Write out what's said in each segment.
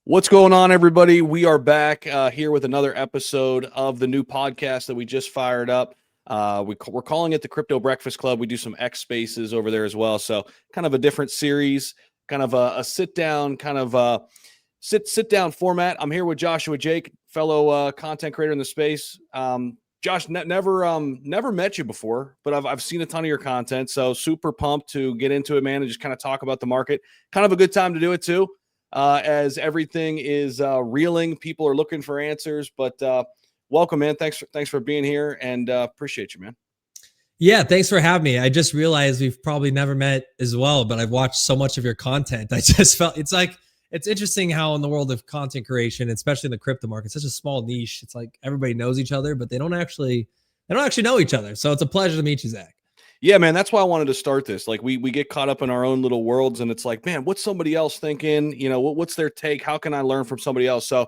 What's going on, everybody? We are back here with another episode of the new podcast that we just fired up. We're calling it the Crypto Breakfast Club. We do some X Spaces over there as well. So kind of a different series, kind of a sit down, kind of sit down format. I'm here with Joshua Jake, fellow content creator in the space. Josh, never met you before, but I've seen a ton of your content. So super pumped to get into it, man, and just kind of talk about the market. Kind of a good time to do it too. As everything is reeling. People are looking for answers, but welcome, man. Thanks for being here, and appreciate you, man. Yeah, thanks for having me. I just realized we've probably never met as well, but I've watched so much of your content. I just felt it's interesting how in the world of content creation, especially in the crypto market, it's such a small niche. It's like everybody knows each other, but they don't actually know each other. So it's a pleasure to meet you, Zach. Yeah, man, that's why I wanted to start this. Like we get caught up in our own little worlds, and it's like, man, what's somebody else thinking? You know, what's their take? How can I learn from somebody else? So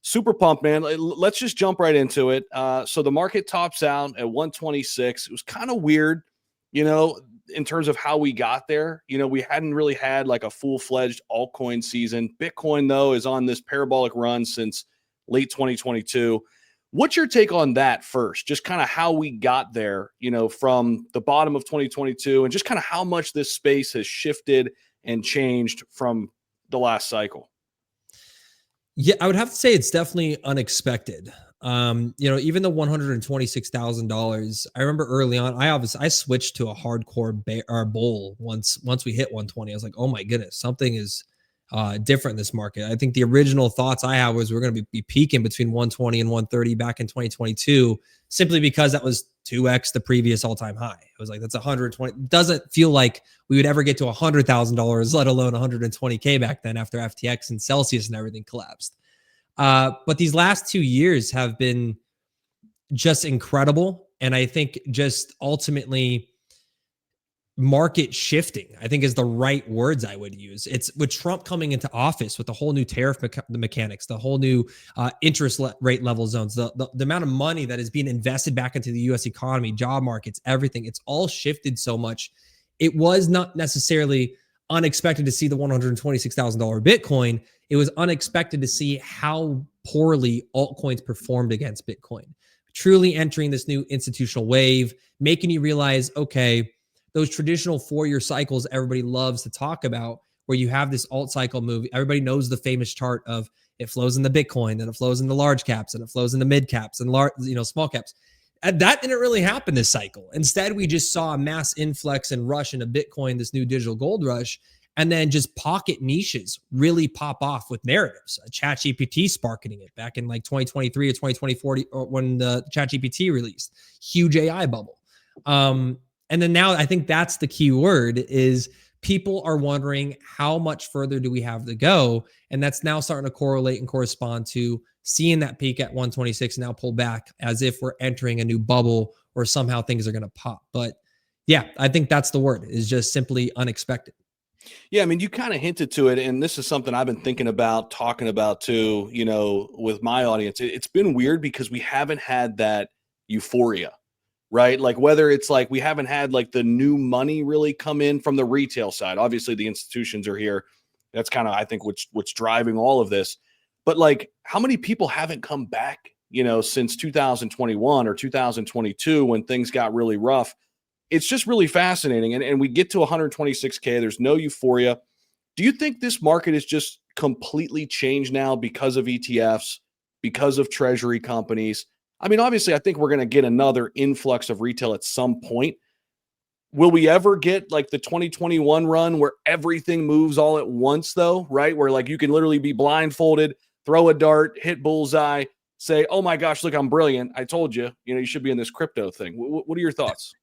super pumped, man. Let's just jump right into it. So the market tops out at 126. It was kind of weird, you know, in terms of how we got there. You know, we hadn't really had like a full-fledged altcoin season. Bitcoin, though, is on this parabolic run since late 2022. What's your take on that first? Just kind of how we got there, you know, from the bottom of 2022 and just kind of how much this space has shifted and changed from the last cycle. Yeah, I would have to say it's definitely unexpected. Even the $126,000. I remember early on, I switched to a hardcore bull once we hit 120. I was like, oh my goodness, something is different in this market. I think the original thoughts I had was we're going to be peaking between 120 and 130 back in 2022, simply because that was 2x the previous all-time high. It was like that's 120. Doesn't feel like we would ever get to $100,000, let alone 120K back then after FTX and Celsius and everything collapsed. But these last 2 years have been just incredible, and I think just ultimately market shifting, I think, is the right words I would use. It's with Trump coming into office with the whole new tariff mechanics, the whole new interest rate level zones, the amount of money that is being invested back into the U.S. economy, job markets, everything. It's all shifted so much. It was not necessarily unexpected to see the $126,000 Bitcoin. It was unexpected to see how poorly altcoins performed against Bitcoin. Truly entering this new institutional wave, making you realize, okay, those traditional 4-year cycles everybody loves to talk about, where you have this alt cycle move. Everybody knows the famous chart of it flows into Bitcoin, then it flows into large caps, and it flows into mid caps and small caps. And that didn't really happen this cycle. Instead, we just saw a mass influx and rush into Bitcoin, this new digital gold rush, and then just pocket niches really pop off with narratives. ChatGPT sparking it back in like 2023 or 2024 or when the ChatGPT released. Huge AI bubble. And then now I think that's the key word is people are wondering how much further do we have to go? And that's now starting to correlate and correspond to seeing that peak at 126 now pull back as if we're entering a new bubble or somehow things are going to pop. But yeah, I think that's the word, is just simply unexpected. Yeah, I mean, you kind of hinted to it, and this is something I've been thinking about, talking about too, you know, with my audience. It's been weird because we haven't had that euphoria, right? Like whether it's like we haven't had like the new money really come in from the retail side. Obviously, the institutions are here. That's kind of, I think, what's driving all of this. But like, how many people haven't come back, you know, since 2021 or 2022 when things got really rough? It's just really fascinating. And we get to 126K. There's no euphoria. Do you think this market is just completely changed now because of ETFs, because of treasury companies? I mean, obviously, I think we're going to get another influx of retail at some point. Will we ever get like the 2021 run where everything moves all at once, though, right? Where like you can literally be blindfolded, throw a dart, hit bullseye, say, oh my gosh, look, I'm brilliant. I told you, you know, you should be in this crypto thing. What are your thoughts?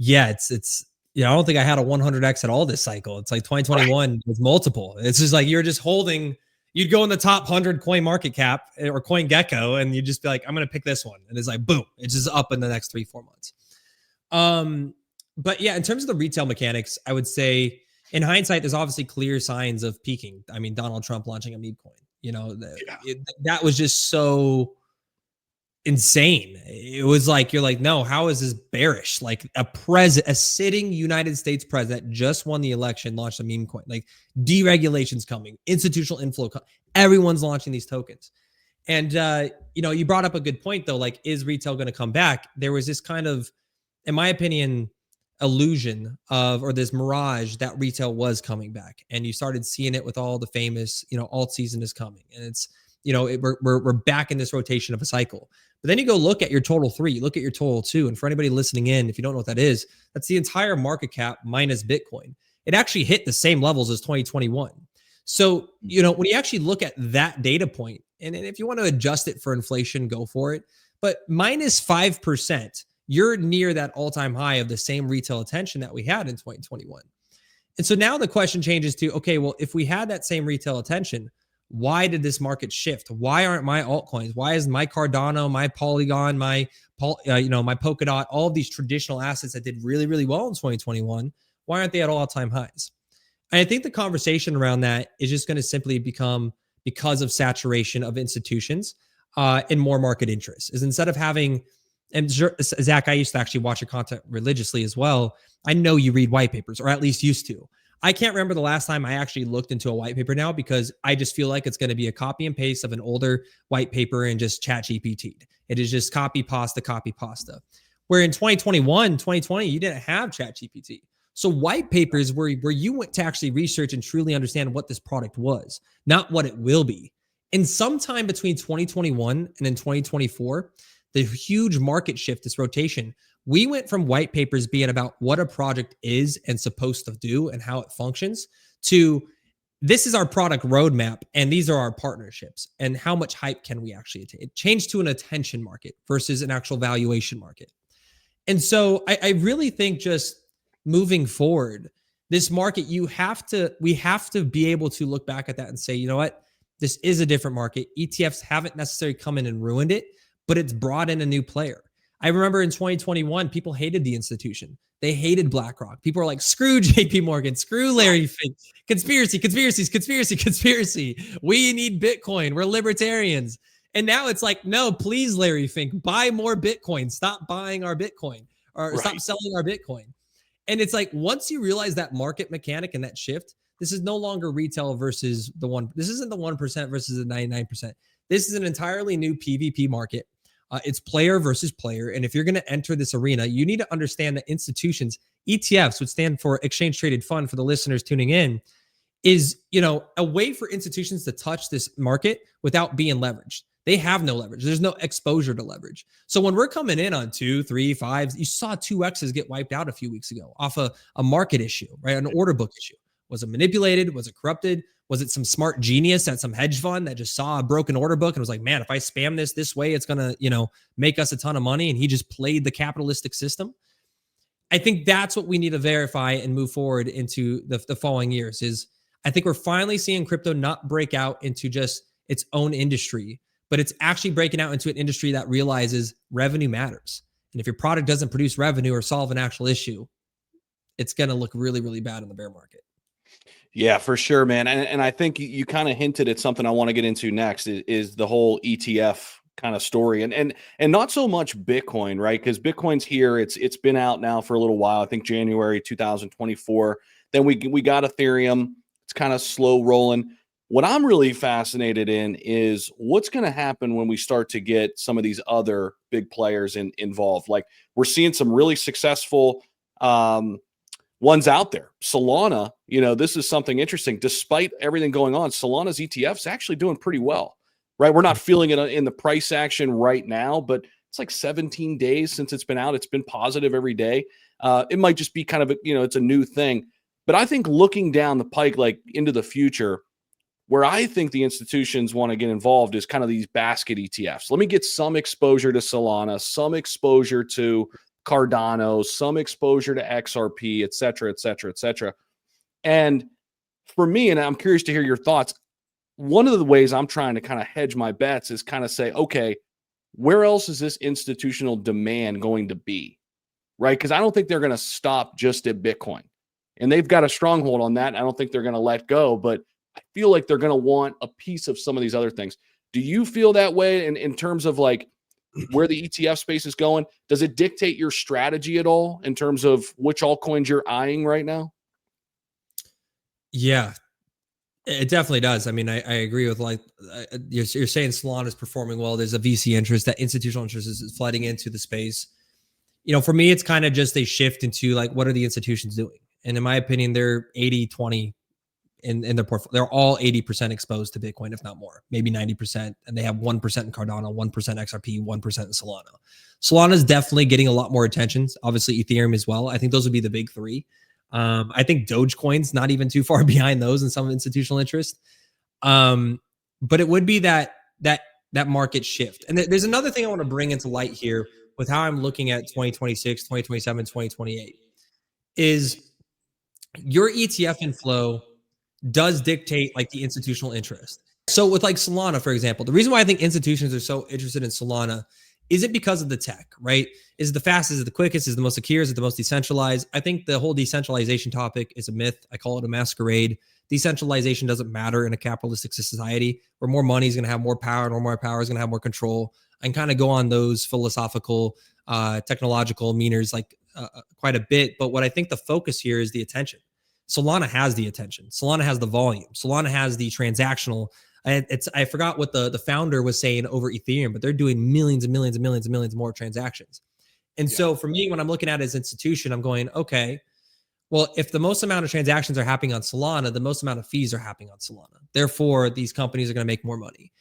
Yeah, it's I don't think I had a 100x at all this cycle. It's like 2021 was multiple. It's just like you're just holding. You'd go in the top 100 coin market cap or coin gecko, and you'd just be like, I'm going to pick this one. And it's like, boom, it's just up in the next 3-4 months. But yeah, in terms of the retail mechanics, I would say in hindsight, there's obviously clear signs of peaking. I mean, Donald Trump launching a meme coin, that was just so insane. It was like, you're like, no, how is this bearish? Like a sitting United States president just won the election, launched a meme coin, like deregulation's coming, institutional inflow, everyone's launching these tokens. And you brought up a good point though, like, is retail going to come back? There was this kind of, in my opinion, illusion of, or this mirage that retail was coming back, and you started seeing it with all the famous, alt season is coming, and it's, we're back in this rotation of a cycle. But then you go look at your total 3, you look at your total 2, and for anybody listening in, if you don't know what that is, that's the entire market cap minus Bitcoin. It actually hit the same levels as 2021. So, when you actually look at that data point, and if you want to adjust it for inflation, go for it. But minus 5%, you're near that all-time high of the same retail attention that we had in 2021. And so now the question changes to, okay, well, if we had that same retail attention, why did this market shift? Why aren't my altcoins? Why is my Cardano, my Polygon, my Polkadot, all of these traditional assets that did really, really well in 2021, why aren't they at all-time highs? And I think the conversation around that is just going to simply become, because of saturation of institutions and more market interest, is instead of having, and Zach, I used to actually watch your content religiously as well. I know you read white papers, or at least used to. I can't remember the last time I actually looked into a white paper now, because I just feel like it's going to be a copy and paste of an older white paper and just chat GPT'd. It is just copy pasta. Where in 2021, 2020, you didn't have chat GPT. So white papers where you went to actually research and truly understand what this product was, not what it will be. And sometime between 2021 and in 2024, the huge market shift, this rotation, we went from white papers being about what a project is and supposed to do and how it functions, to this is our product roadmap and these are our partnerships and how much hype can we actually attain. It changed to an attention market versus an actual valuation market. And so I really think just moving forward, this market, we have to be able to look back at that and say, you know what, this is a different market. ETFs haven't necessarily come in and ruined it, but it's brought in a new player. I remember in 2021, people hated the institution. They hated BlackRock. People were like, screw JP Morgan, screw Larry Fink, conspiracy. We need Bitcoin. We're libertarians. And now it's like, no, please, Larry Fink, buy more Bitcoin. Stop buying our Bitcoin, or stop selling our Bitcoin. And it's like, once you realize that market mechanic and that shift, this is no longer retail versus the one. This isn't the 1% versus the 99%. This is an entirely new PvP market. It's player versus player. And if you're going to enter this arena, you need to understand that institutions, ETFs, would stand for exchange traded fund for the listeners tuning in, is, a way for institutions to touch this market without being leveraged. They have no leverage. There's no exposure to leverage. So when we're coming in on 2, 3, 5, you saw 2Xs get wiped out a few weeks ago off a market issue, right? An order book issue. Was it manipulated? Was it corrupted? Was it some smart genius at some hedge fund that just saw a broken order book and was like, man, if I spam this way, it's going to, make us a ton of money. And he just played the capitalistic system. I think that's what we need to verify and move forward into the following years. Is I think we're finally seeing crypto not break out into just its own industry, but it's actually breaking out into an industry that realizes revenue matters. And if your product doesn't produce revenue or solve an actual issue, it's going to look really, really bad in the bear market. Yeah, for sure, man. And I think you kind of hinted at something I want to get into next is the whole ETF kind of story, and not so much Bitcoin, right? Because Bitcoin's here. It's been out now for a little while. I think January 2024. Then we got Ethereum. It's kind of slow rolling. What I'm really fascinated in is what's going to happen when we start to get some of these other big players involved. Like, we're seeing some really successful ones out there. Solana, this is something interesting. Despite everything going on, Solana's ETF's actually doing pretty well, right? We're not feeling it in the price action right now, but it's like 17 days since it's been out. It's been positive every day. It might just be kind of it's a new thing. But I think looking down the pike, like into the future, where I think the institutions want to get involved is kind of these basket ETFs. Let me get some exposure to Solana, some exposure to Cardano, some exposure to XRP, et cetera, et cetera, et cetera. And for me, and I'm curious to hear your thoughts, one of the ways I'm trying to kind of hedge my bets is kind of say, okay, where else is this institutional demand going to be, right? Because I don't think they're going to stop just at Bitcoin. And they've got a stronghold on that. I don't think they're going to let go, but I feel like they're going to want a piece of some of these other things. Do you feel that way in terms of like where the ETF space is going, does it dictate your strategy at all in terms of which altcoins you're eyeing right now? Yeah, it definitely does. I mean, I agree with like you're saying Solana is performing well. There's a VC interest, that institutional interest is flooding into the space. For me, it's kind of just a shift into like, what are the institutions doing? And in my opinion, they're 80-20 in their portfolio. They're all 80% exposed to Bitcoin, if not more, maybe 90%. And they have 1% in Cardano, 1% XRP, 1% in Solana. Solana is definitely getting a lot more attention. Obviously, Ethereum as well. I think those would be the big three. I think Dogecoin's not even too far behind those in some institutional interest. But it would be that market shift. And there's another thing I want to bring into light here with how I'm looking at 2026, 2027, 2028 is your ETF inflow does dictate like the institutional interest. So with like Solana, for example, the reason why I think institutions are so interested in Solana is it because of the tech, right? Is it the fastest, is it the quickest, is it the most secure, is it the most decentralized? I think the whole decentralization topic is a myth. I call it a masquerade. Decentralization doesn't matter in a capitalistic society where more money is going to have more power and more power is going to have more control. I can kind of go on those philosophical, technological meaners like quite a bit. But what I think the focus here is the attention. Solana has the attention. Solana has the volume. Solana has the transactional. I forgot what the founder was saying over Ethereum, but they're doing millions and millions and millions and millions more transactions. And so for me, when I'm looking at it as institution, I'm going, okay, well, if the most amount of transactions are happening on Solana, the most amount of fees are happening on Solana. Therefore, these companies are going to make more money.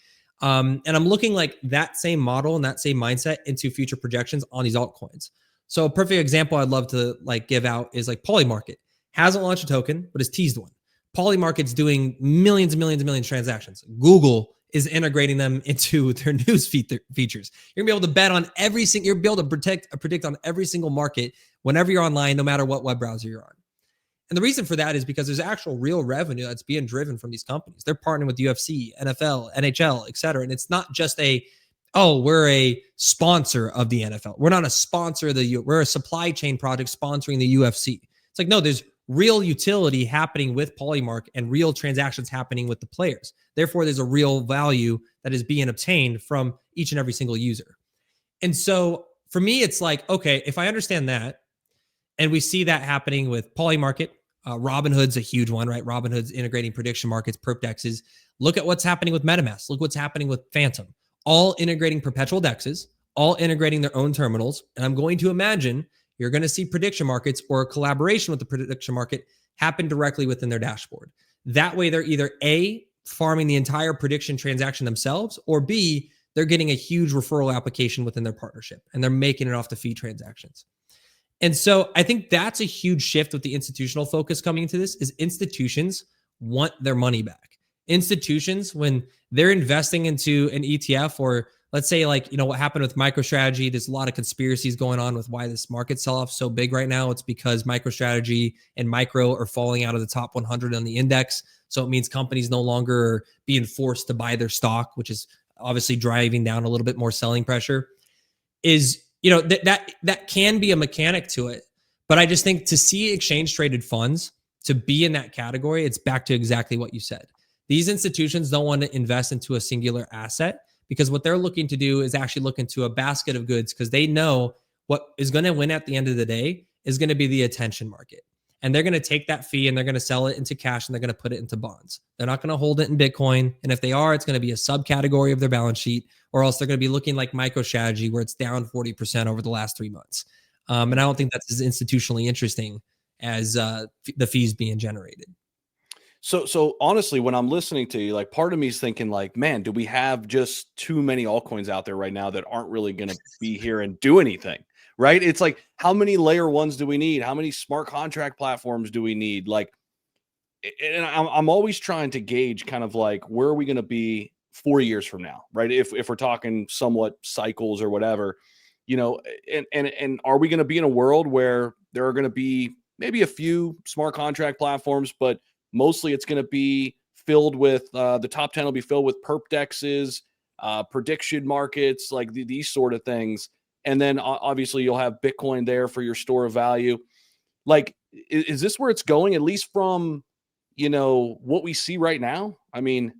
And I'm looking like that same model and that same mindset into future projections on these altcoins. So a perfect example I'd love to like give out is like Polymarket. Hasn't launched a token, but has teased one. Polymarket's doing millions and millions and millions of transactions. Google is integrating them into their news features. You're gonna be able to bet on every single. You're gonna be able to predict on every single market whenever you're online, no matter what web browser you're on. And the reason for that is because there's actual real revenue that's being driven from these companies. They're partnering with UFC, NFL, NHL, et cetera. And it's not just we're a sponsor of the NFL. We're not a sponsor of we're a supply chain project sponsoring the UFC. It's like, no, there's real utility happening with Polymark and real transactions happening with the players. Therefore, there's a real value that is being obtained from each and every single user. And so for me, it's like, okay, if I understand that, and we see that happening with Polymarket, Robinhood's a huge one, right? Robinhood's integrating prediction markets, perp dexes. Look at what's happening with MetaMask. Look what's happening with Phantom. All integrating perpetual dexes, all integrating their own terminals. And I'm going to imagine you're going to see prediction markets or a collaboration with the prediction market happen directly within their dashboard. That way, they're either A, farming the entire prediction transaction themselves, or B, they're getting a huge referral application within their partnership and they're making it off the fee transactions. And so I think that's a huge shift with the institutional focus coming into this is institutions want their money back. Institutions, when they're investing into an ETF or let's say like, what happened with MicroStrategy, there's a lot of conspiracies going on with why this market sell-off is so big right now. It's because MicroStrategy and Micro are falling out of the top 100 on the index. So it means companies no longer are being forced to buy their stock, which is obviously driving down a little bit more selling pressure. That can be a mechanic to it. But I just think to see exchange traded funds, to be in that category, it's back to exactly what you said. These institutions don't want to invest into a singular asset because what they're looking to do is actually look into a basket of goods because they know what is going to win at the end of the day is going to be the attention market. And they're going to take that fee and they're going to sell it into cash and they're going to put it into bonds. They're not going to hold it in Bitcoin. And if they are, it's going to be a subcategory of their balance sheet, or else they're going to be looking like MicroStrategy where it's down 40% over the last 3 months. And I don't think that's as institutionally interesting as the fees being generated. So honestly, when I'm listening to you, like part of me is thinking like, man, do we have just too many altcoins out there right now that aren't really going to be here and do anything? Right? It's like, how many layer ones do we need? How many smart contract platforms do we need? Like, and I'm always trying to gauge kind of like, where are we going to be 4 years from now? Right? If we're talking somewhat cycles or whatever, and are we going to be in a world where there are going to be maybe a few smart contract platforms, but mostly it's going to be filled with the top 10 will be filled with perp dexes, prediction markets, like these sort of things. And then obviously you'll have Bitcoin there for your store of value. Like, is this where it's going, at least from, what we see right now? I mean,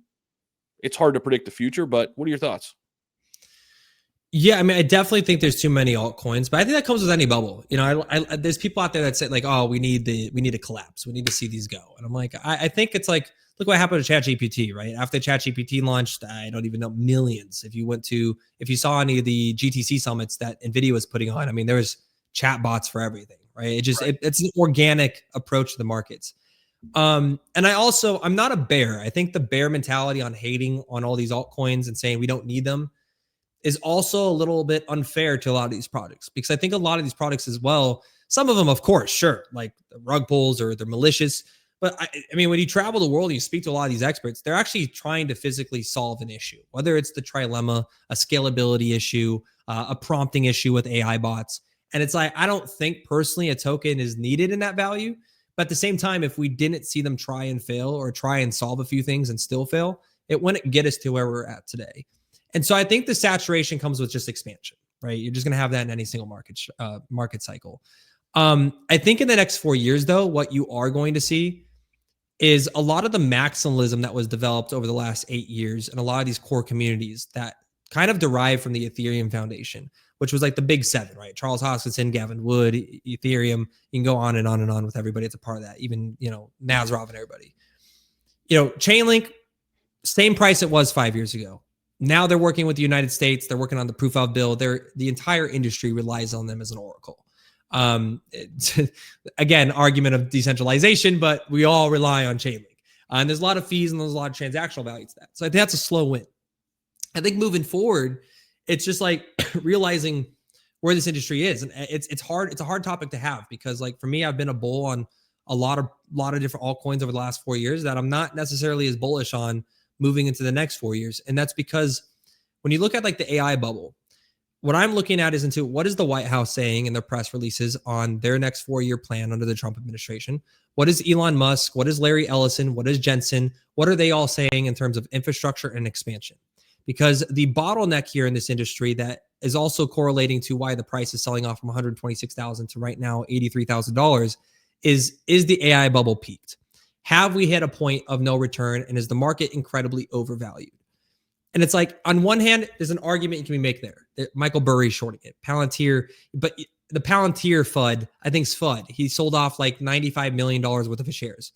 it's hard to predict the future, but what are your thoughts? Yeah, I mean, I definitely think there's too many altcoins, but I think that comes with any bubble. You know, there's people out there that say like, "Oh, we need a collapse. We need to see these go." And I'm like, I think it's like, look what happened to ChatGPT, right? After ChatGPT launched, I don't even know, millions. If you saw any of the GTC summits that Nvidia was putting on, I mean, there was chat bots for everything, right? It's an organic approach to the markets. And I'm not a bear. I think the bear mentality on hating on all these altcoins and saying we don't need them is also a little bit unfair to a lot of these products, because I think a lot of these products as well, some of them, of course, sure, like the rug pulls or they're malicious. But I mean, when you travel the world and you speak to a lot of these experts, they're actually trying to physically solve an issue, whether it's the trilemma, a scalability issue, a prompting issue with AI bots. And it's like, I don't think personally a token is needed in that value. But at the same time, if we didn't see them try and fail or try and solve a few things and still fail, it wouldn't get us to where we're at today. And so I think the saturation comes with just expansion, right? You're just going to have that in any single market cycle. I think in the next 4 years, though, what you are going to see is a lot of the maximalism that was developed over the last 8 years and a lot of these core communities that kind of derive from the Ethereum Foundation, which was like the big seven, right? Charles Hoskinson, Gavin Wood, Ethereum. You can go on and on and on with everybody that's a part of that, even, Nazarov and everybody. Chainlink, same price it was 5 years ago. Now they're working with the United States. They're working on the proof of bill. The entire industry relies on them as an oracle. Again, argument of decentralization, but we all rely on Chainlink. And there's a lot of fees and there's a lot of transactional value to that. So I think that's a slow win. I think moving forward, it's just like realizing where this industry is. And it's hard. It's a hard topic to have because, like, for me, I've been a bull on a lot of different altcoins over the last 4 years that I'm not necessarily as bullish on moving into the next 4 years. And that's because when you look at like the AI bubble, what I'm looking at is into what is the White House saying in their press releases on their next 4-year plan under the Trump administration? What is Elon Musk? What is Larry Ellison? What is Jensen? What are they all saying in terms of infrastructure and expansion? Because the bottleneck here in this industry that is also correlating to why the price is selling off from $126,000 to right now $83,000 is the AI bubble peaked? Have we hit a point of no return, and is the market incredibly overvalued? And it's like, on one hand, there's an argument you can make there. Michael Burry's shorting it. Palantir, but the Palantir FUD, I think is FUD. He sold off like $95 million worth of his shares.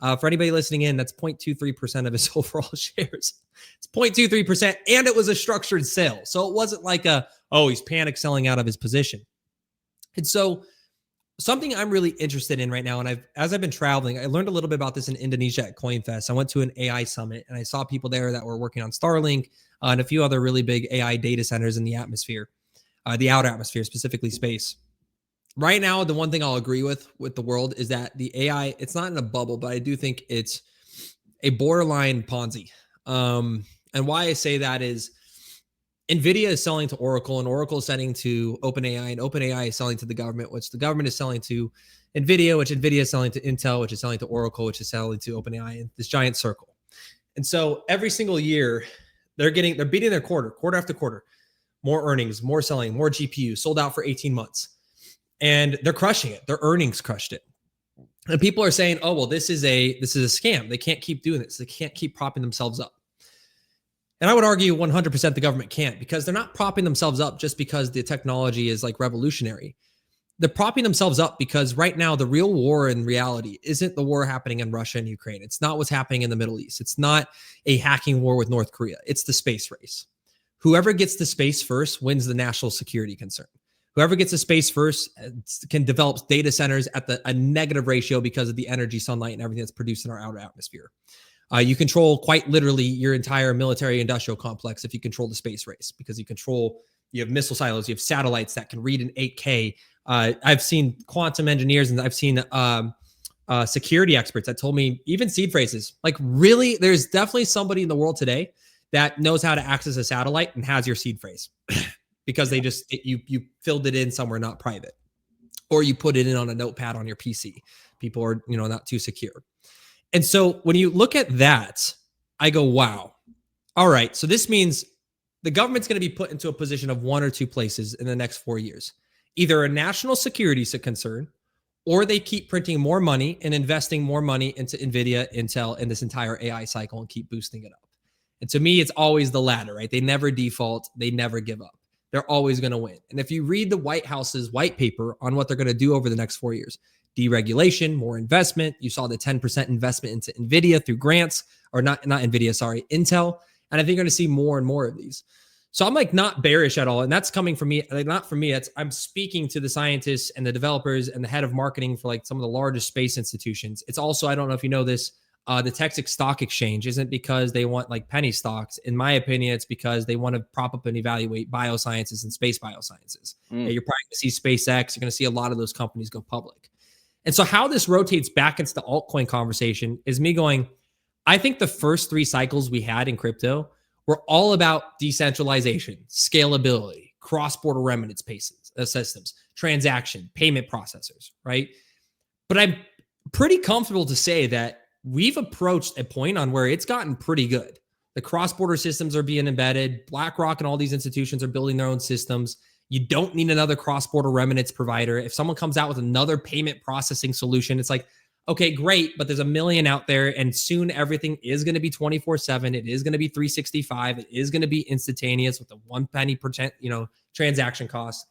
For anybody listening in, that's 0.23% of his overall shares. It's 0.23%, and it was a structured sale. So it wasn't like he's panic selling out of his position. And so something I'm really interested in right now, and as I've been traveling, I learned a little bit about this in Indonesia at CoinFest. I went to an AI summit, and I saw people there that were working on Starlink and a few other really big AI data centers in the atmosphere, the outer atmosphere, specifically space. Right now, the one thing I'll agree with the world is that the AI, it's not in a bubble, but I do think it's a borderline Ponzi. And why I say that is NVIDIA is selling to Oracle, and Oracle is selling to OpenAI, and OpenAI is selling to the government, which the government is selling to NVIDIA, which NVIDIA is selling to Intel, which is selling to Oracle, which is selling to OpenAI, in this giant circle. And so every single year, they're beating their quarter after quarter. More earnings, more selling, more GPUs, sold out for 18 months. And they're crushing it. Their earnings crushed it. And people are saying, oh, well, this is a scam. They can't keep doing this. They can't keep propping themselves up. And I would argue 100% the government can't, because they're not propping themselves up just because the technology is like revolutionary. They're propping themselves up because right now the real war in reality isn't the war happening in Russia and Ukraine. It's not what's happening in the Middle East. It's not a hacking war with North Korea. It's the space race. Whoever gets to space first wins the national security concern. Whoever gets to space first can develop data centers at a negative ratio because of the energy, sunlight, and everything that's produced in our outer atmosphere. You control quite literally your entire military industrial complex if you control the space race, because you have missile silos, you have satellites that can read in 8K. I've seen quantum engineers, and I've seen security experts that told me even seed phrases. Like, really, there's definitely somebody in the world today that knows how to access a satellite and has your seed phrase because you filled it in somewhere not private, or you put it in on a notepad on your PC. People are not too secure. And so when you look at that, I go, wow. All right. So this means the government's going to be put into a position of one or two places in the next 4 years. Either a national security concern, or they keep printing more money and investing more money into NVIDIA, Intel, and this entire AI cycle and keep boosting it up. And to me, it's always the latter, right? They never default. They never give up. they're always going to win. And if you read the White House's white paper on what they're going to do over the next 4 years, deregulation, more investment. You saw the 10% investment into NVIDIA through grants, or not NVIDIA, sorry, Intel. And I think you're going to see more and more of these. So I'm like not bearish at all. And that's coming from me, like not from me. I'm speaking to the scientists and the developers and the head of marketing for like some of the largest space institutions. It's also, I don't know if you know this, the Texas Stock Exchange isn't because they want like penny stocks. In my opinion, it's because they want to prop up and evaluate biosciences and space biosciences. You're probably going to see SpaceX. You're going to see a lot of those companies go public. And so how this rotates back into the altcoin conversation is me going, I think the first 3 cycles we had in crypto were all about decentralization, scalability, cross-border remittance systems, transaction, payment processors, right? But I'm pretty comfortable to say that we've approached a point on where it's gotten pretty good. The cross-border systems are being embedded. BlackRock and all these institutions are building their own systems. You don't need another cross-border remittance provider. If someone comes out with another payment processing solution, it's like, okay, great, but there's a million out there, and soon everything is going to be 24/7. It is going to be 365. It is going to be instantaneous with a 1 penny per transaction cost.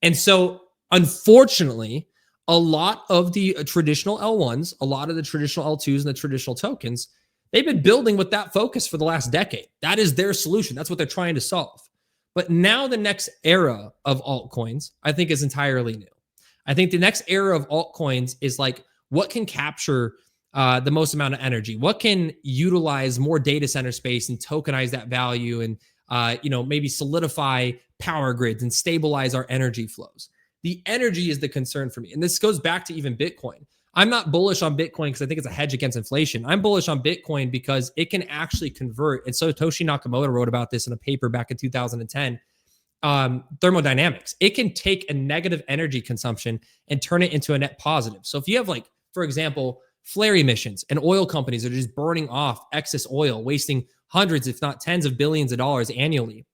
And so, unfortunately, a lot of the traditional L1s, a lot of the traditional L2s, and the traditional tokens, they've been building with that focus for the last decade. That is their solution. That's what they're trying to solve. But now the next era of altcoins, I think, is entirely new. I think the next era of altcoins is like, what can capture the most amount of energy? What can utilize more data center space and tokenize that value and maybe solidify power grids and stabilize our energy flows? The energy is the concern for me. And this goes back to even Bitcoin. I'm not bullish on Bitcoin because I think it's a hedge against inflation. I'm bullish on Bitcoin because it can actually convert. And Satoshi Nakamoto wrote about this in a paper back in 2010. Thermodynamics. It can take a negative energy consumption and turn it into a net positive. So if you have, like, for example, flare emissions and oil companies are just burning off excess oil, wasting hundreds, if not tens of billions of dollars annually,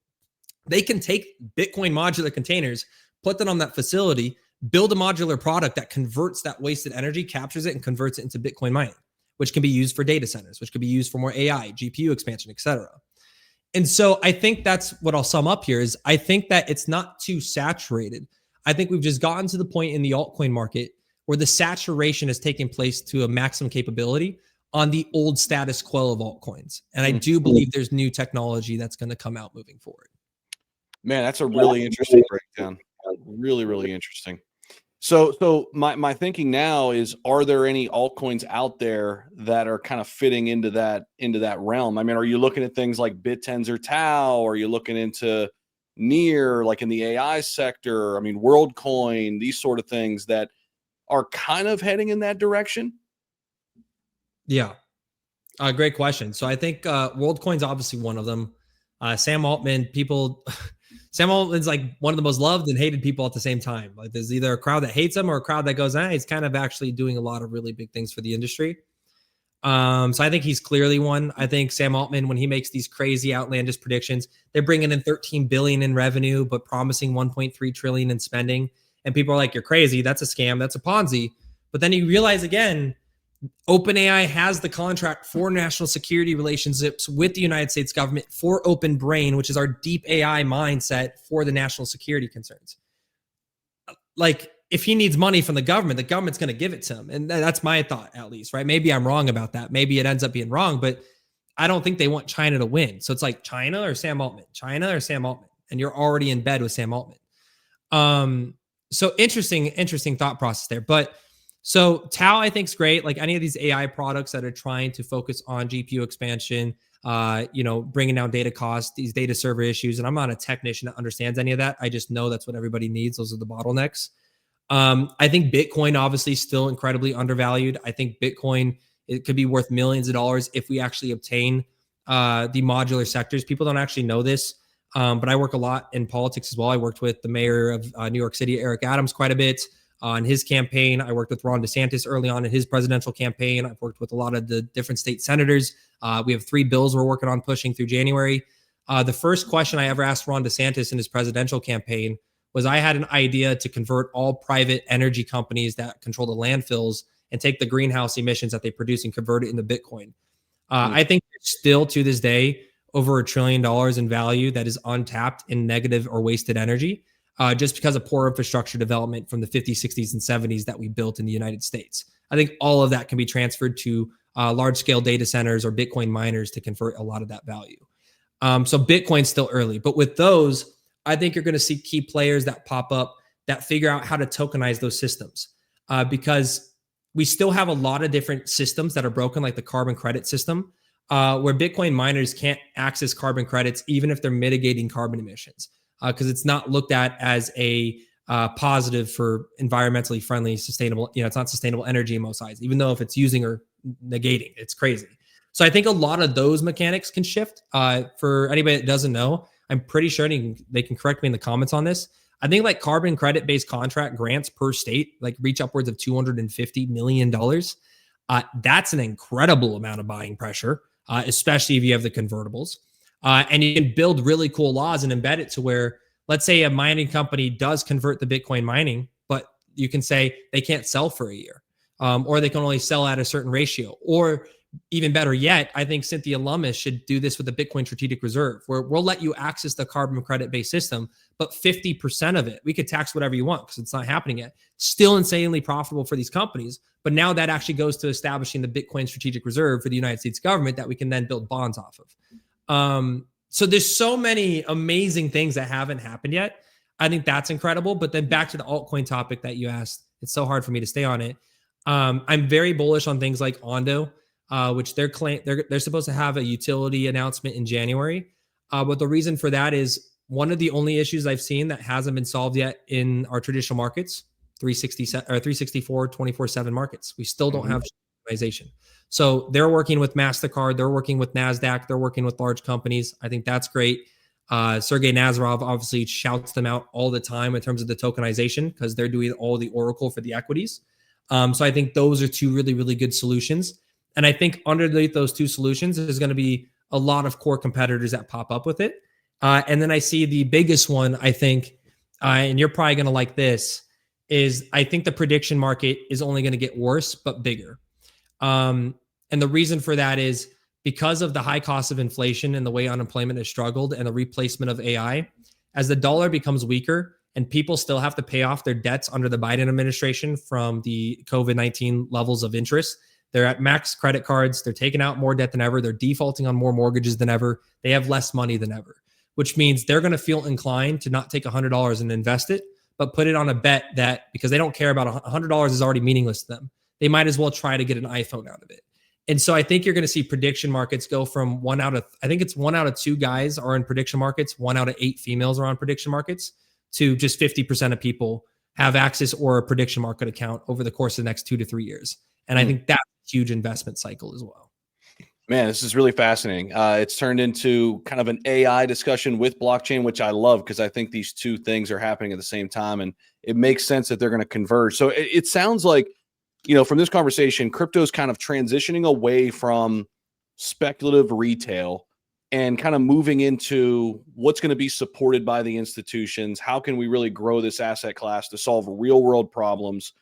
they can take Bitcoin modular containers, put them on that facility, build a modular product that converts that wasted energy, captures it, and converts it into Bitcoin mining, which can be used for data centers, which could be used for more AI, GPU expansion, et cetera. And so I think that's what I'll sum up here is I think that it's not too saturated. I think we've just gotten to the point in the altcoin market where the saturation is taking place to a maximum capability on the old status quo of altcoins. And I do believe there's new technology that's going to come out moving forward. Man, that's a really interesting breakdown. Really, really interesting. So my thinking now is, are there any altcoins out there that are kind of fitting into that realm? I mean, are you looking at things like BitTens or Tau? Or are you looking into Near, like in the AI sector? I mean, WorldCoin, these sort of things that are kind of heading in that direction? Yeah. Great question. So I think WorldCoin's obviously one of them. Sam Altman's like one of the most loved and hated people at the same time. Like, there's either a crowd that hates him or a crowd that goes, he's kind of actually doing a lot of really big things for the industry. So I think he's clearly one. I think Sam Altman, when he makes these crazy outlandish predictions, they're bringing in 13 billion in revenue, but promising 1.3 trillion in spending. And people are like, you're crazy. That's a scam. That's a Ponzi. But then you realize again, OpenAI has the contract for national security relationships with the United States government for Open Brain, which is our deep AI mindset for the national security concerns. Like, if he needs money from the government's going to give it to him. And that's my thought, at least, right? Maybe I'm wrong about that. Maybe it ends up being wrong, but I don't think they want China to win. So it's like China or Sam Altman, China or Sam Altman. And you're already in bed with Sam Altman. So interesting thought process there. But so Tau, I think, is great. Like any of these AI products that are trying to focus on GPU expansion, bringing down data costs, these data server issues. And I'm not a technician that understands any of that. I just know that's what everybody needs. Those are the bottlenecks. I think Bitcoin obviously still incredibly undervalued. I think Bitcoin, it could be worth millions of dollars if we actually obtain the modular sectors. People don't actually know this, but I work a lot in politics as well. I worked with the mayor of New York City, Eric Adams, quite a bit on his campaign. I worked with Ron DeSantis early on in his presidential campaign. I've worked with a lot of the different state senators. We have 3 bills we're working on pushing through January. The first question I ever asked Ron DeSantis in his presidential campaign was, I had an idea to convert all private energy companies that control the landfills and take the greenhouse emissions that they produce and convert it into Bitcoin. I think still to this day, over $1 trillion in value that is untapped in negative or wasted energy, just because of poor infrastructure development from the 50s, 60s, and 70s that we built in the United States. I think all of that can be transferred to large scale data centers or Bitcoin miners to convert a lot of that value. So Bitcoin's still early, but with those, I think you're going to see key players that pop up that figure out how to tokenize those systems, because we still have a lot of different systems that are broken, like the carbon credit system, where Bitcoin miners can't access carbon credits even if they're mitigating carbon emissions, because it's not looked at as a positive for environmentally friendly, sustainable. It's not sustainable energy in most eyes, even though if it's using or negating, it's crazy. So I think a lot of those mechanics can shift. For anybody that doesn't know, I'm pretty sure they can correct me in the comments on this. I think like carbon credit based contract grants per state like reach upwards of $250 million. That's an incredible amount of buying pressure, especially if you have the convertibles. And you can build really cool laws and embed it to where, let's say a mining company does convert the Bitcoin mining, but you can say they can't sell for a year, or they can only sell at a certain ratio. Or even better yet, I think Cynthia Lummis should do this with the Bitcoin Strategic Reserve, where we'll let you access the carbon credit based system, but 50% of it, we could tax whatever you want because it's not happening yet. Still insanely profitable for these companies. But now that actually goes to establishing the Bitcoin Strategic Reserve for the United States government that we can then build bonds off of. So there's so many amazing things that haven't happened yet. I think that's incredible. But then back to the altcoin topic that you asked, it's so hard for me to stay on it. I'm very bullish on things like Ondo, which they're supposed to have a utility announcement in January. But the reason for that is one of the only issues I've seen that hasn't been solved yet in our traditional markets, 364, 24/7 markets. We still don't have organization. So they're working with MasterCard, they're working with NASDAQ, they're working with large companies. I think that's great. Sergey Nazarov obviously shouts them out all the time in terms of the tokenization because they're doing all the Oracle for the equities. So I think those are two really, really good solutions. And I think underneath those two solutions, there's going to be a lot of core competitors that pop up with it. And then I see the biggest one, I think, and you're probably going to like this, is I think the prediction market is only going to get worse, but bigger. And the reason for that is because of the high cost of inflation and the way unemployment has struggled and the replacement of AI, as the dollar becomes weaker and people still have to pay off their debts under the Biden administration from the COVID-19 levels of interest. They're at max credit cards. They're taking out more debt than ever. They're defaulting on more mortgages than ever. They have less money than ever, which means they're going to feel inclined to not take $100 and invest it, but put it on a bet that because they don't care about $100 is already meaningless to them. They might as well try to get an iPhone out of it. And so I think you're going to see prediction markets go from one out of 2 guys are in prediction markets, 1 out of 8 females are on prediction markets, to just 50% of people have access or a prediction market account over the course of the next 2 to 3 years. And I think that's a huge investment cycle as well. Man, this is really fascinating. It's turned into kind of an AI discussion with blockchain, which I love because I think these two things are happening at the same time, and it makes sense that they're going to converge. So it sounds like, from this conversation, crypto is kind of transitioning away from speculative retail and kind of moving into what's going to be supported by the institutions. How can we really grow this asset class to solve real world problems?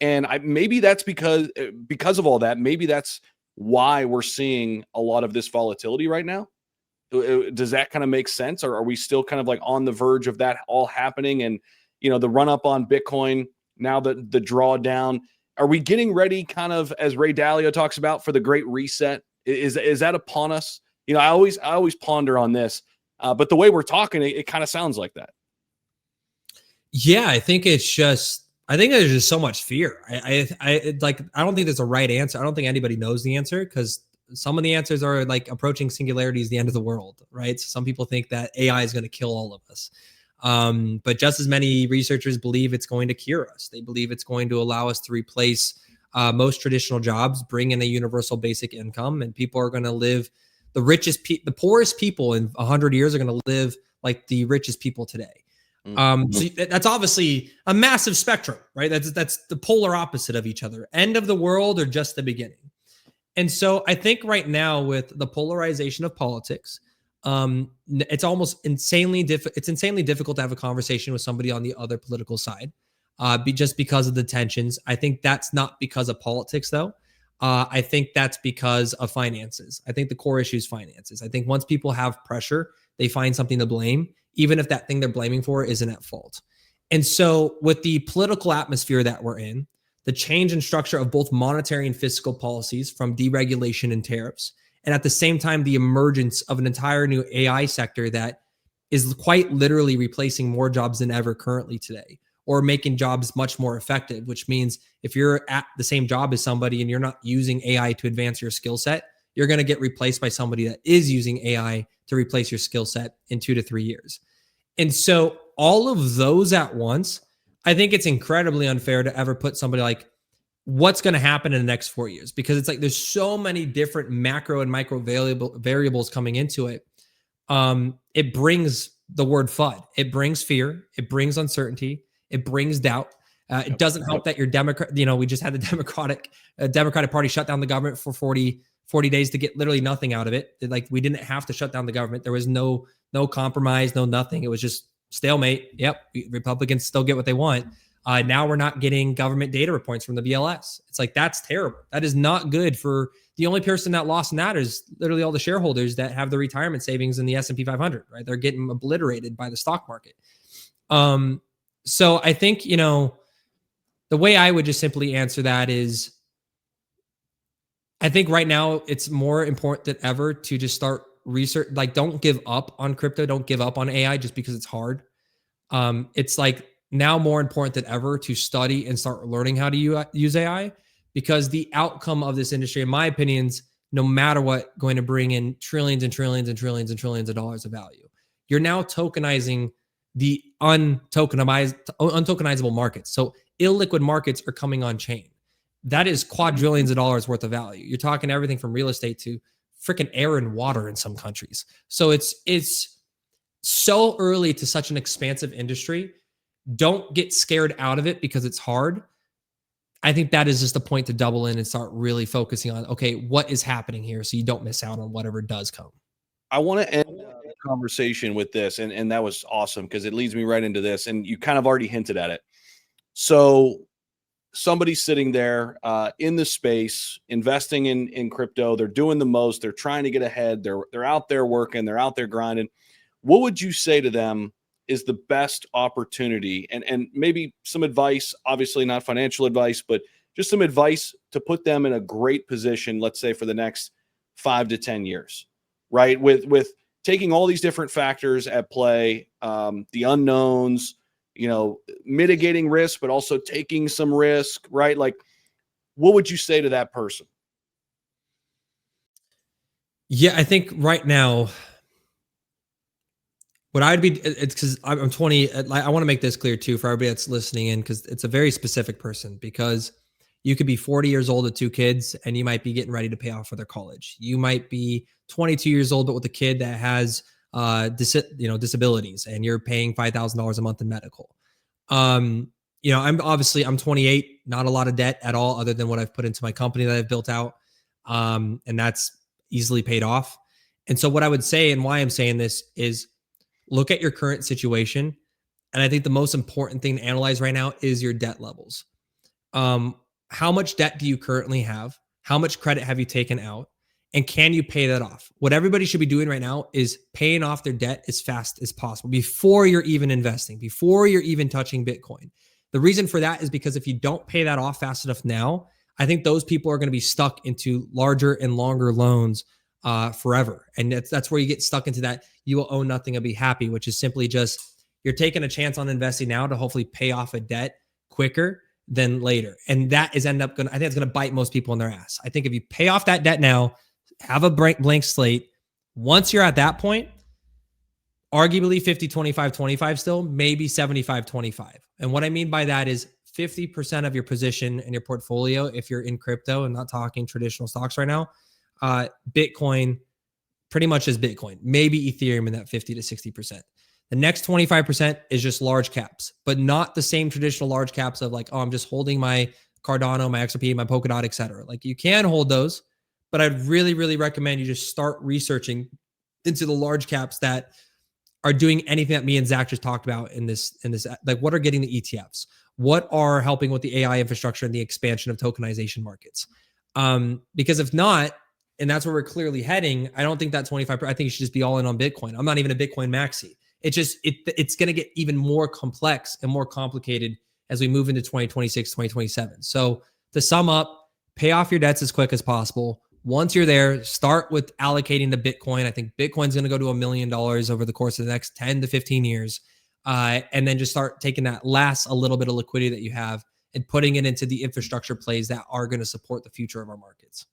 And maybe that's because of all that, maybe that's why we're seeing a lot of this volatility right now. Does that kind of make sense? Or are we still kind of like on the verge of that all happening? And, the run up on Bitcoin, now the drawdown, are we getting ready kind of, as Ray Dalio talks about, for the great reset? Is that upon us? I always ponder on this, but the way we're talking, it kind of sounds like that. Yeah, I think there's just so much fear. I don't think there's a right answer. I don't think anybody knows the answer because some of the answers are like approaching singularity is the end of the world, right? So some people think that AI is going to kill all of us. But just as many researchers believe it's going to cure us. They believe it's going to allow us to replace most traditional jobs, bring in a universal basic income, and people are going to live the poorest people in 100 years are going to live like the richest people today. So that's obviously a massive spectrum, right? That's the polar opposite of each other. End of the world or just the beginning. And so I think right now with the polarization of politics, it's almost insanely difficult to have a conversation with somebody on the other political side, just because of the tensions. I think that's not because of politics though. I think that's because of finances. I think the core issue is finances. I think once people have pressure, they find something to blame, even if that thing they're blaming for isn't at fault. And so, with the political atmosphere that we're in, the change in structure of both monetary and fiscal policies from deregulation and tariffs, and at the same time, the emergence of an entire new AI sector that is quite literally replacing more jobs than ever currently today, or making jobs much more effective, which means if you're at the same job as somebody and you're not using AI to advance your skill set, you're going to get replaced by somebody that is using AI to replace your skill set in 2 to 3 years. And so all of those at once, I think it's incredibly unfair to ever put somebody like, what's going to happen in the next 4 years? Because it's like there's so many different macro and micro variables coming into it. It brings the word FUD. It brings fear. It brings uncertainty. It brings doubt. It doesn't help that your Democrat, we just had the Democratic Party shut down the government for 40 days to get literally nothing out of it. Like, we didn't have to shut down the government. There was no compromise, no nothing. It was just stalemate. Yep. Republicans still get what they want. Now we're not getting government data reports from the BLS. It's like, that's terrible. That is not good for the only person that lost in that is literally all the shareholders that have the retirement savings in the S&P 500, right? They're getting obliterated by the stock market. So I think, the way I would just simply answer that is, I think right now it's more important than ever to just start research. Like, don't give up on crypto. Don't give up on AI just because it's hard. It's like now more important than ever to study and start learning how to use AI, because the outcome of this industry, in my opinions, no matter what, going to bring in trillions and trillions and trillions and trillions of dollars of value. You're now tokenizing the untokenizable markets. So illiquid markets are coming on chain. That is quadrillions of dollars worth of value. You're talking everything from real estate to freaking air and water in some countries. So it's so early to such an expansive industry. Don't get scared out of it because it's hard. I think that is just the point to double in and start really focusing on, okay, what is happening here, so you don't miss out on whatever does come. I want to end the conversation with this, and that was awesome because it leads me right into this, and you kind of already hinted at it. So somebody's sitting there in the space, investing in crypto. They're doing the most. They're trying to get ahead. They're out there working. They're out there grinding. What would you say to them is the best opportunity, and maybe some advice, obviously not financial advice, but just some advice to put them in a great position, let's say for the next 5 to 10 years, right? With taking all these different factors at play, the unknowns, mitigating risk, but also taking some risk, right? Like, what would you say to that person? Yeah, I think right now, what I'd be, it's because I'm 20. I want to make this clear too for everybody that's listening in, because it's a very specific person. Because you could be 40 years old with 2 kids and you might be getting ready to pay off for their college. You might be 22 years old, but with a kid that has disabilities, and you're paying $5,000 a month in medical. I'm 28, not a lot of debt at all, other than what I've put into my company that I've built out. And that's easily paid off. And so what I would say, and why I'm saying this, is look at your current situation. And I think the most important thing to analyze right now is your debt levels. How much debt do you currently have? How much credit have you taken out? And can you pay that off? What everybody should be doing right now is paying off their debt as fast as possible before you're even investing, before you're even touching Bitcoin. The reason for that is because if you don't pay that off fast enough now, I think those people are going to be stuck into larger and longer loans forever. And that's where you get stuck into that you will own nothing and be happy, which is simply just you're taking a chance on investing now to hopefully pay off a debt quicker than later. And that is I think it's going to bite most people in their ass. I think if you pay off that debt now, have a blank slate, once you're at that point, arguably 50-25-25 still, maybe 75-25. And what I mean by that is 50% of your position in your portfolio, if you're in crypto and not talking traditional stocks right now, Bitcoin pretty much is Bitcoin, maybe Ethereum in that 50 to 60%. The next 25% is just large caps, but not the same traditional large caps of like, oh, I'm just holding my Cardano, my XRP, my Polkadot, et cetera. Like, you can hold those, but I'd really, really recommend you just start researching into the large caps that are doing anything that me and Zach just talked about in this, like what are getting the ETFs? What are helping with the AI infrastructure and the expansion of tokenization markets? Because if not, and that's where we're clearly heading, I don't think that 25%, I think you should just be all in on Bitcoin. I'm not even a Bitcoin maxi. It's going to get even more complex and more complicated as we move into 2026, 2027. So to sum up, pay off your debts as quick as possible. Once you're there, start with allocating to Bitcoin. I think Bitcoin's going to go to $1 million over the course of the next 10 to 15 years. And then just start taking that last a little bit of liquidity that you have and putting it into the infrastructure plays that are going to support the future of our markets.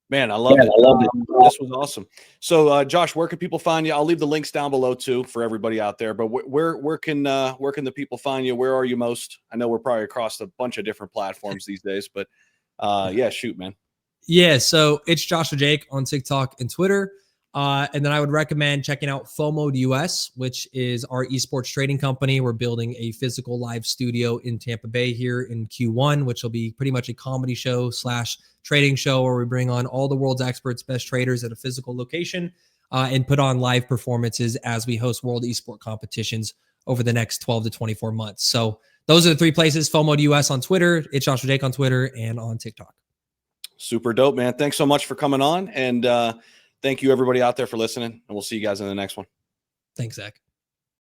Man, I love it. This was awesome. So, Josh, where can people find you? I'll leave the links down below too for everybody out there. But where can the people find you? Where are you most? I know we're probably across a bunch of different platforms these days, but yeah, shoot, man. Yeah, so it's Joshua Jake on TikTok and Twitter. And then I would recommend checking out FOMO US, which is our esports trading company. We're building a physical live studio in Tampa Bay here in Q1, which will be pretty much a comedy show / trading show where we bring on all the world's experts, best traders at a physical location, and put on live performances as we host world esport competitions over the next 12 to 24 months. So those are the 3 places: FOMO US on Twitter, it's Joshua Jake on Twitter, and on TikTok. Super dope, man. Thanks so much for coming on. And thank you, everybody out there, for listening. And we'll see you guys in the next one. Thanks, Zach.